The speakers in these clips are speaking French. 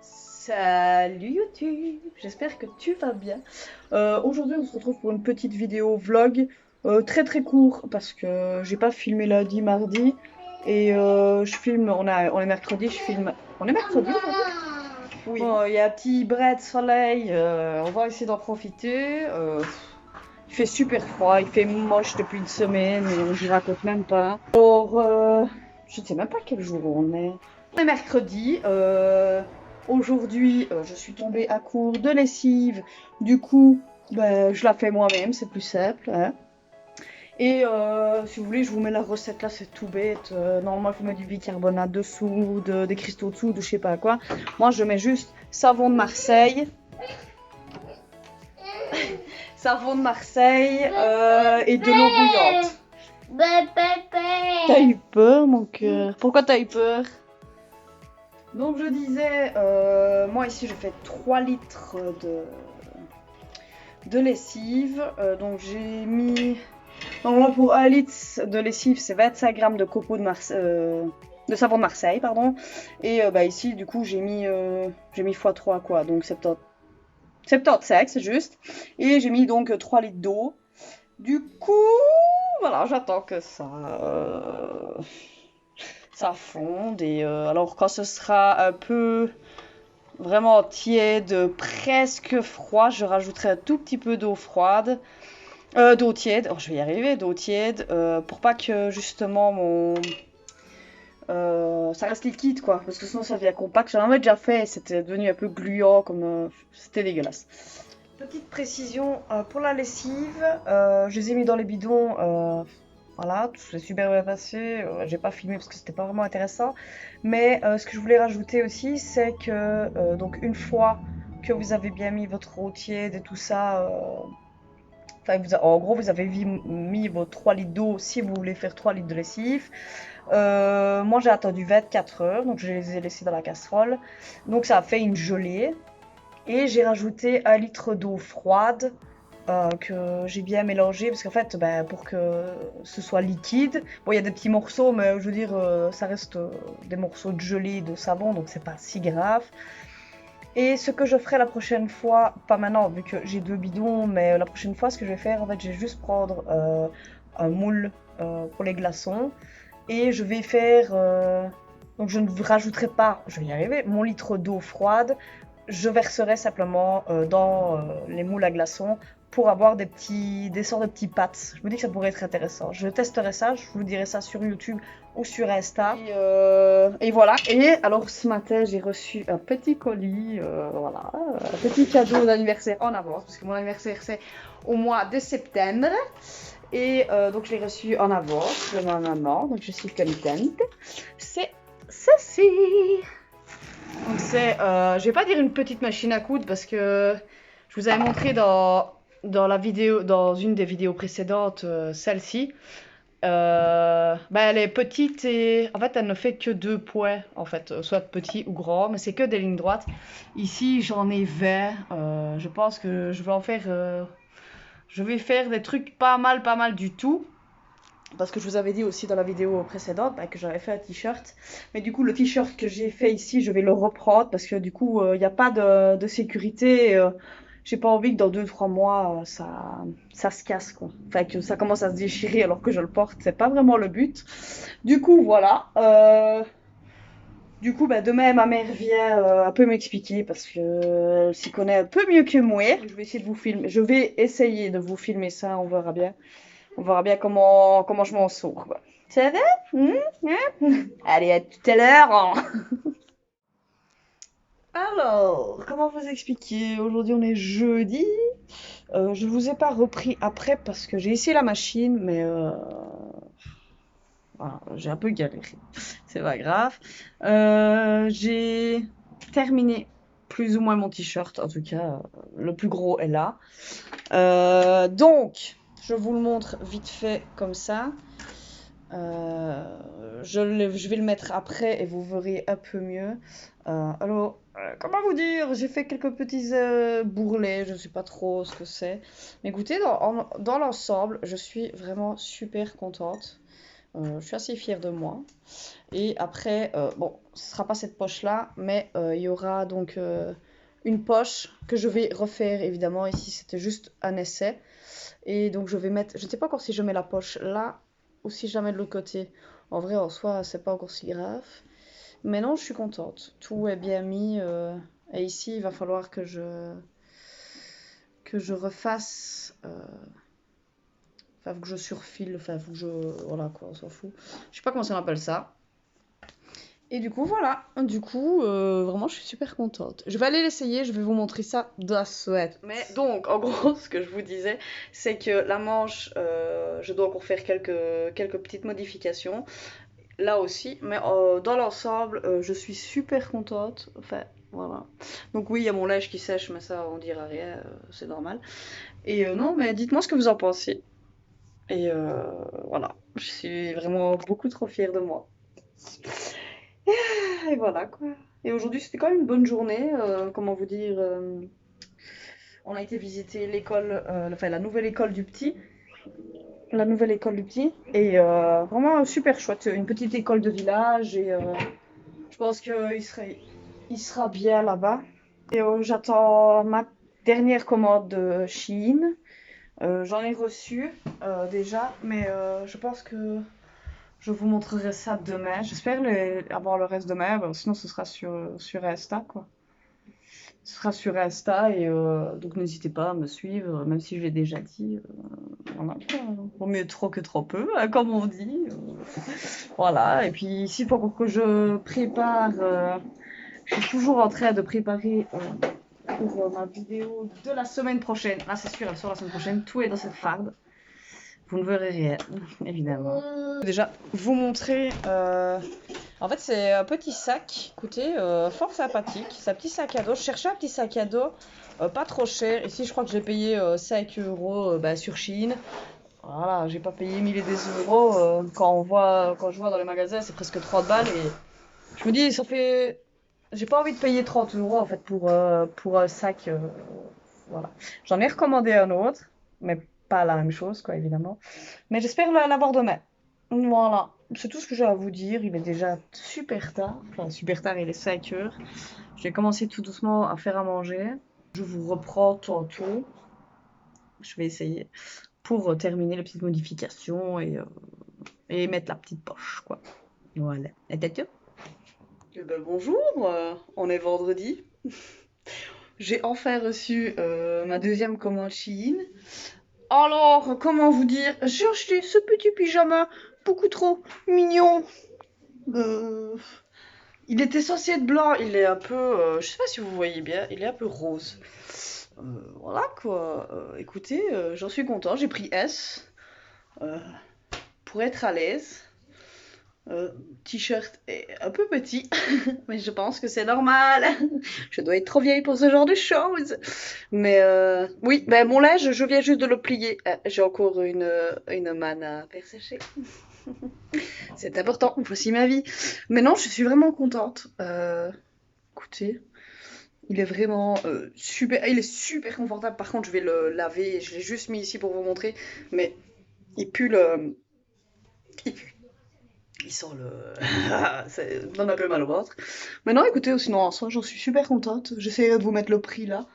Salut YouTube, j'espère que tu vas bien. Aujourd'hui on se retrouve pour une petite vidéo vlog très très court parce que j'ai pas filmé lundi, mardi et je filme, on est mercredi, je filme. On est mercredi aujourd'hui? Oui. Bon, il y a un petit brin de soleil, on va essayer d'en profiter. Il fait super froid, il fait moche depuis une semaine et je vous raconte même pas. Alors, je ne sais même pas quel jour on est. On est mercredi. Aujourd'hui, je suis tombée à court de lessive. Du coup, ben, je la fais moi-même, c'est plus simple, hein. Et si vous voulez, je vous mets la recette là, c'est tout bête. Normalement, il faut mettre du bicarbonate dessous, des cristaux dessous, de je sais pas quoi. Moi, je mets juste savon de Marseille. Savon de Marseille et de l'eau bouillante. T'as eu peur, mon cœur? Pourquoi t'as eu peur? Donc je disais, moi ici je fais 3 litres de lessive. Donc j'ai mis... Donc moi pour 1 litre de lessive c'est 25 grammes de copeaux de savon de Marseille, pardon. Et bah ici du coup j'ai mis x3 quoi, donc 75 c'est juste. Et j'ai mis donc 3 litres d'eau. Du coup, voilà, j'attends que ça fonde. Et alors quand ce sera un peu vraiment tiède, presque froid, je rajouterai un tout petit peu d'eau froide. D'eau tiède, oh, je vais y arriver, d'eau tiède, pour pas que justement ça reste liquide quoi, parce que sinon ça devient compact. J'en avais déjà fait, c'était devenu un peu gluant, comme c'était dégueulasse. Petite précision pour la lessive, je les ai mis dans les bidons, voilà, tout s'est super bien passé. J'ai pas filmé parce que c'était pas vraiment intéressant, mais ce que je voulais rajouter aussi, c'est que donc une fois que vous avez bien mis votre eau tiède et tout ça, en gros vous avez mis vos 3 litres d'eau si vous voulez faire 3 litres de lessive. Moi j'ai attendu 24 heures, donc je les ai laissés dans la casserole, donc ça a fait une gelée. Et j'ai rajouté 1 litre d'eau froide que j'ai bien mélangé parce qu'en fait, ben, pour que ce soit liquide, bon, il y a des petits morceaux, mais je veux dire, ça reste des morceaux de gelée de savon, donc c'est pas si grave. Et ce que je ferai la prochaine fois, pas maintenant vu que j'ai 2 bidons, mais la prochaine fois, ce que je vais faire, en fait, je vais juste prendre un moule pour les glaçons et je vais faire. Donc je ne rajouterai pas, je vais y arriver, mon litre d'eau froide. Je verserai simplement dans les moules à glaçons pour avoir des sortes de petits pâtes. Je me dis que ça pourrait être intéressant. Je testerai ça, je vous dirai ça sur YouTube ou sur Insta. Et voilà. Et alors ce matin, j'ai reçu un petit colis, voilà, un petit cadeau d'anniversaire en avance, parce que mon anniversaire c'est au mois de septembre. Et donc je l'ai reçu en avance de ma maman, donc je suis contente. C'est ceci. Donc c'est, je vais pas dire une petite machine à coudre parce que je vous avais montré dans la vidéo, dans une des vidéos précédentes, celle-ci. Bah, elle est petite et en fait elle ne fait que 2 points en fait, soit petit ou grand, mais c'est que des lignes droites. Ici j'en ai 20. Je pense que je vais en faire, je vais faire des trucs pas mal du tout. Parce que je vous avais dit aussi dans la vidéo précédente bah, que j'avais fait un t-shirt. Mais du coup, le t-shirt que j'ai fait ici, je vais le reprendre parce que du coup, il n'y a pas de sécurité. J'ai pas envie que dans 2-3 mois, ça se casse, quoi. Enfin, que ça commence à se déchirer alors que je le porte. C'est pas vraiment le but. Du coup, voilà. Du coup, bah, demain, ma mère vient un peu m'expliquer parce qu'elle s'y connaît un peu mieux que moi. Je vais essayer de vous filmer. Je vais essayer de vous filmer ça, on verra bien. On verra bien comment je m'en sors, quoi. Ça va? Allez, à tout à l'heure, hein. Alors, comment vous expliquer? Aujourd'hui, on est jeudi. Je vous ai pas repris après parce que j'ai essayé la machine, mais voilà, j'ai un peu galéré. C'est pas grave. J'ai terminé plus ou moins mon t-shirt. En tout cas, le plus gros est là. Donc, je vous le montre vite fait comme ça. Je vais le mettre après et vous verrez un peu mieux. Alors, comment vous dire? J'ai fait quelques petits bourrelets, je ne sais pas trop ce que c'est. Mais écoutez, dans l'ensemble, je suis vraiment super contente. Je suis assez fière de moi. Et après, bon, ce sera pas cette poche-là, mais il y aura donc une poche que je vais refaire évidemment. Ici, c'était juste un essai. Et donc, je vais mettre, je ne sais pas encore si je mets la poche là ou si je la mets de l'autre côté. En vrai, en soi, c'est pas encore si grave. Mais non, je suis contente. Tout est bien mis. Et ici, il va falloir que je refasse. Enfin, faut que je surfile. Enfin, faut que je. Voilà quoi, on s'en fout. Je sais pas comment ça appelle ça. Et du coup, voilà. Du coup, vraiment, je suis super contente. Je vais aller l'essayer, je vais vous montrer ça de la suite. Mais donc, en gros, ce que je vous disais, c'est que la manche, je dois encore faire quelques petites modifications. Là aussi, mais dans l'ensemble, je suis super contente. Enfin, voilà. Donc oui, il y a mon linge qui sèche, mais ça, on dira rien, c'est normal. Et non, mais dites-moi ce que vous en pensez. Et voilà, je suis vraiment beaucoup trop fière de moi. Et voilà quoi. Et aujourd'hui c'était quand même une bonne journée. Comment vous dire, on a été visiter l'école, enfin la nouvelle école du petit. La nouvelle école du petit. Et vraiment super chouette. Une petite école de village. Et je pense il sera bien là-bas. Et j'attends ma dernière commande de Shein. J'en ai reçu déjà. Mais je pense que je vous montrerai ça demain. J'espère avoir le reste demain. Sinon ce sera sur Insta quoi. Ce sera sur Insta et donc n'hésitez pas à me suivre, même si je l'ai déjà dit. Voilà, quoi. Vaut mieux trop que trop peu, hein, comme on dit. Voilà, et puis ici, il faut encore que je prépare. Je suis toujours en train de préparer pour ma vidéo de la semaine prochaine. Ah, c'est sûr, elle sort la semaine prochaine. Tout est dans cette farde. Vous ne verrez rien, évidemment. Déjà, vous montrer. En fait, c'est un petit sac, écoutez, fort sympathique. C'est un petit sac à dos. Je cherchais un petit sac à dos pas trop cher. Ici, je crois que j'ai payé 5 euros sur Shein. Voilà, j'ai pas payé 1000 et des euros. Quand je vois dans les magasins, c'est presque 30 balles. Et je me dis, ça fait. J'ai pas envie de payer 30 euros en fait pour un sac. Voilà. J'en ai recommandé un autre, mais pas la même chose, quoi, évidemment. Mais j'espère l'avoir demain. Voilà, c'est tout ce que j'ai à vous dire. Il est déjà super tard. Enfin, super tard, il est 5 heures. Je vais commencer tout doucement à faire à manger. Je vous reprends tantôt. Je vais essayer pour terminer les petites modifications et mettre la petite poche, quoi. Voilà. Et t'as tout? Eh ben, bonjour, on est vendredi. J'ai enfin reçu ma deuxième commande Shein. Alors, comment vous dire, j'ai acheté ce petit pyjama beaucoup trop mignon. Euh, il était censé être blanc, il est un peu, je sais pas si vous voyez bien, il est un peu rose. Voilà quoi. Écoutez, j'en suis content, j'ai pris S euh, pour être à l'aise. T-shirt est un peu petit, mais je pense que c'est normal. Je dois être trop vieille pour ce genre de choses. Mais oui, ben mon linge, je viens juste de le plier. J'ai encore une manne à faire sécher. C'est important, voici ma vie. Mais non, je suis vraiment contente. Écoutez, il est vraiment super. Il est super confortable. Par contre, je vais le laver. Je l'ai juste mis ici pour vous montrer. Mais il pue le. Il pue. Il sent le. Ça donne un peu mal au ventre. Mais non, écoutez, sinon en soi, j'en suis super contente. J'essaierai de vous mettre le prix là.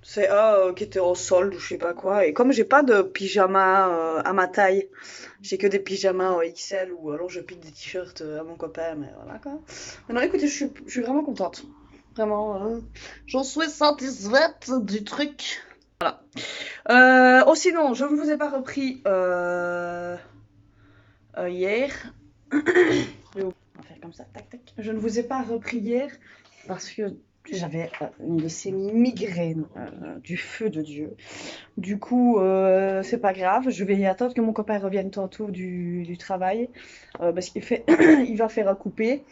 C'est un qui était en solde ou je sais pas quoi. Et comme j'ai pas de pyjama à ma taille, j'ai que des pyjamas en XL ou alors je pique des t-shirts à mon copain, mais voilà quoi. Mais non, écoutez, je suis vraiment contente. Vraiment, j'en suis satisfaite du truc. Voilà. Oh, sinon, je ne vous ai pas repris hier. On va faire comme ça, tac tac. Je ne vous ai pas repris hier parce que j'avais une de ces migraines du feu de Dieu. Du coup, c'est pas grave. Je vais attendre que mon copain revienne tantôt du travail parce qu'il fait, il va faire un coupé.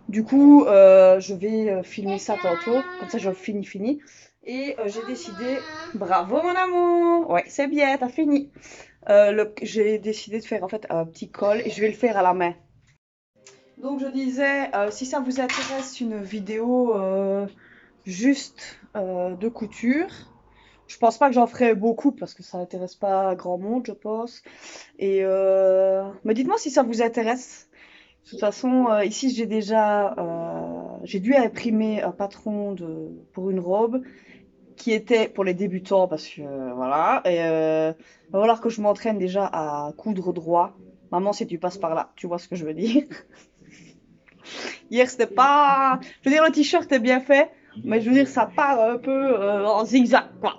Du coup, je vais filmer ça tantôt. Comme ça, je finis. Et j'ai décidé. Bravo, mon amour! Ouais, c'est bien, t'as fini. J'ai décidé de faire en fait un petit col et je vais le faire à la main. Donc je disais, si ça vous intéresse une vidéo juste de couture, Je pense pas que j'en ferai beaucoup parce que ça intéresse pas grand monde, je pense. Et mais dites-moi si ça vous intéresse. De toute façon, ici j'ai dû imprimer un patron pour une robe qui était pour les débutants parce que voilà. Et il va falloir que je m'entraîne déjà à coudre droit. Maman, si tu passes par là, tu vois ce que je veux dire. Hier, c'était pas. Je veux dire, le t-shirt est bien fait, mais je veux dire, ça part un peu en zigzag, quoi.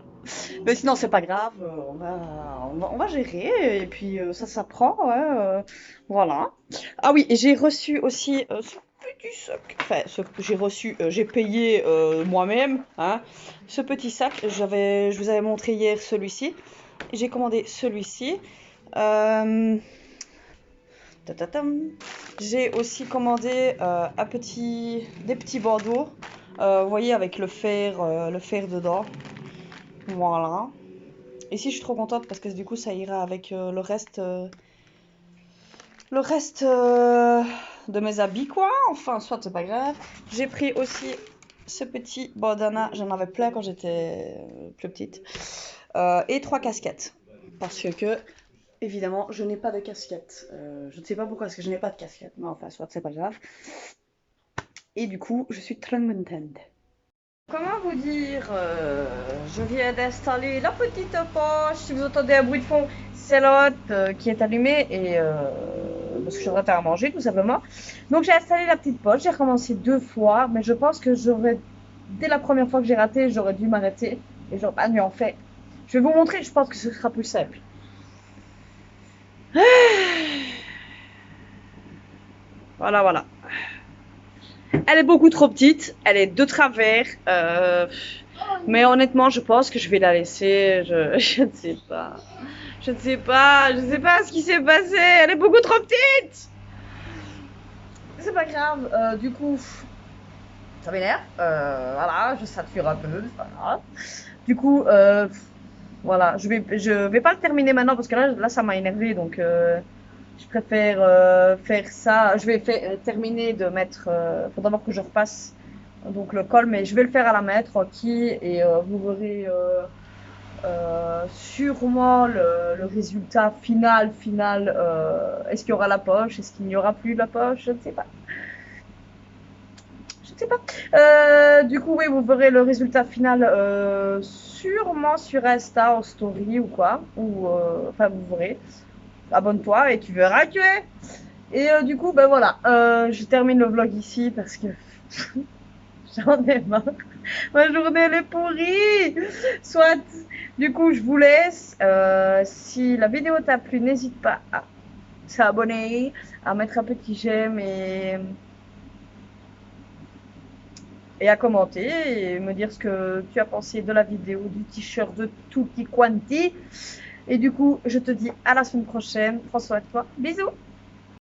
Mais sinon, c'est pas grave, on va gérer, et puis ça s'apprend, ouais, voilà. Ah oui, et j'ai reçu aussi ce petit sac, enfin, ce que j'ai reçu, j'ai payé moi-même, hein, ce petit sac, je vous avais montré hier celui-ci, et j'ai commandé celui-ci. Euh, Tatatam. J'ai aussi commandé des petits bandeaux, vous voyez, avec le fer dedans. Voilà. Ici, je suis trop contente parce que du coup, ça ira avec le reste de mes habits, quoi. Enfin, soit c'est pas grave. J'ai pris aussi ce petit bandana. J'en avais plein quand j'étais plus petite. Et 3 casquettes. Parce que, évidemment, je n'ai pas de casquette. Je ne sais pas pourquoi, parce que je n'ai pas de casquette. Mais enfin, soit c'est pas grave. Et du coup, je suis très contente. Comment vous dire, je viens d'installer la petite poche. Si vous entendez un bruit de fond, c'est l'autre qui est allumée et parce que je suis en train de faire à manger tout simplement. Donc j'ai installé la petite poche. J'ai recommencé 2 fois, mais je pense que dès la première fois que j'ai raté, j'aurais dû m'arrêter et j'aurais pas dû en fait. Je vais vous montrer. Je pense que ce sera plus simple. Voilà, voilà. Elle est beaucoup trop petite. Elle est de travers. Mais honnêtement, je pense que je vais la laisser. Je ne sais pas. Je ne sais pas. Je ne sais pas ce qui s'est passé. Elle est beaucoup trop petite. C'est pas grave. Du coup, ça m'énerve. Voilà, je sature un peu. C'est pas grave. Du coup, voilà. Je vais pas le terminer maintenant parce que là ça m'a énervé. Donc, je préfère faire ça. Je vais terminer de mettre. Faut d'abord que je repasse donc le col, mais je vais le faire à la main tranquille et vous verrez sûrement le résultat final. Est-ce qu'il y aura la poche? Est-ce qu'il n'y aura plus la poche? Je ne sais pas. Je ne sais pas. Du coup, oui, vous verrez le résultat final sûrement sur Insta, en story ou quoi. Ou enfin, vous verrez. Abonne-toi et tu verras que. Et du coup, ben voilà. Je termine le vlog ici parce que j'en ai marre. Ma journée elle est pourrie. Soit. Du coup, je vous laisse. Si la vidéo t'a plu, n'hésite pas à s'abonner, à mettre un petit j'aime et à commenter et me dire ce que tu as pensé de la vidéo, du t-shirt de Tutti Quanti. Et du coup, je te dis à la semaine prochaine. Prends soin de toi. Bisous.